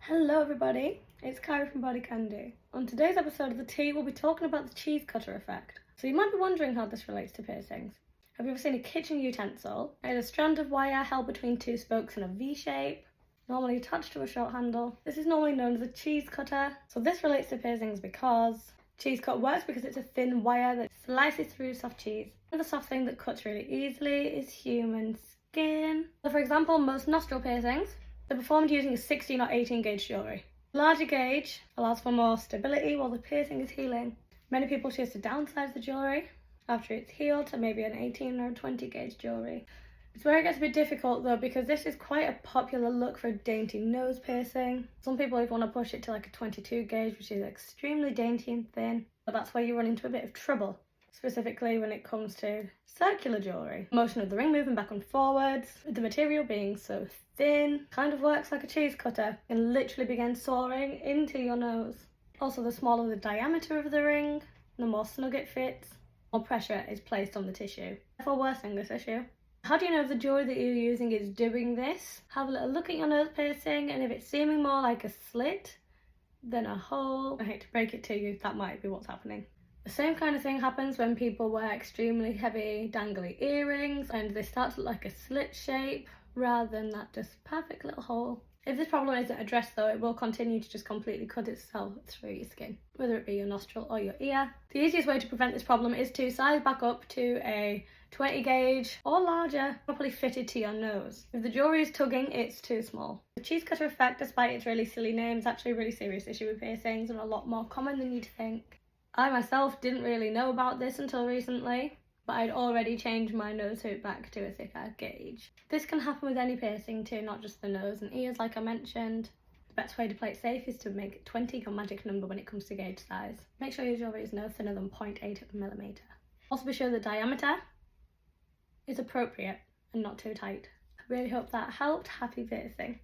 Hello everybody, it's Kyra from BodyCandy. On today's episode of the tea, we'll be talking about the cheese cutter effect. So you might be wondering how this relates to piercings. Have you ever seen a kitchen utensil? It is a strand of wire held between two spokes in a V shape, normally attached to a short handle. This is normally known as a cheese cutter. So this relates to piercings because cheese cut works because it's a thin wire that slices through soft cheese. Another soft thing that cuts really easily is human skin. So for example, most nostril piercings, they're performed using a 16 or 18 gauge jewellery. The larger gauge allows for more stability while the piercing is healing. Many people choose to downsize the jewellery after it's healed to maybe an 18 or 20 gauge jewellery. It's where it gets a bit difficult though, because this is quite a popular look for a dainty nose piercing. Some people even want to push it to like a 22 gauge, which is extremely dainty and thin, but that's where you run into a bit of trouble, specifically when it comes to circular jewellery. Motion of the ring moving back and forwards, with the material being so thin, kind of works like a cheese cutter and literally begin soaring into your nose. Also, the smaller the diameter of the ring, the more snug it fits, more pressure is placed on the tissue, therefore worsening this issue. How do you know if the jewellery that you're using is doing this? Have a little look at your nose piercing, and if it's seeming more like a slit than a hole, I hate to break it to you, that might be what's happening. The same kind of thing happens when people wear extremely heavy dangly earrings and they start to look like a slit shape rather than that just perfect little hole. If this problem isn't addressed though, it will continue to just completely cut itself through your skin, whether it be your nostril or your ear. The easiest way to prevent this problem is to size back up to a 20 gauge or larger, properly fitted to your nose. If the jewellery is tugging, it's too small. The cheese cutter effect, despite its really silly name, is actually a really serious issue with piercings and a lot more common than you'd think. I myself didn't really know about this until recently, but I'd already changed my nose hoop back to a thicker gauge. This can happen with any piercing too, not just the nose and ears like I mentioned. The best way to play it safe is to make it 20 your magic number when it comes to gauge size. Make sure your jewellery is no thinner than 0.8mm. Also be sure the diameter is appropriate and not too tight. I really hope that helped. Happy piercing.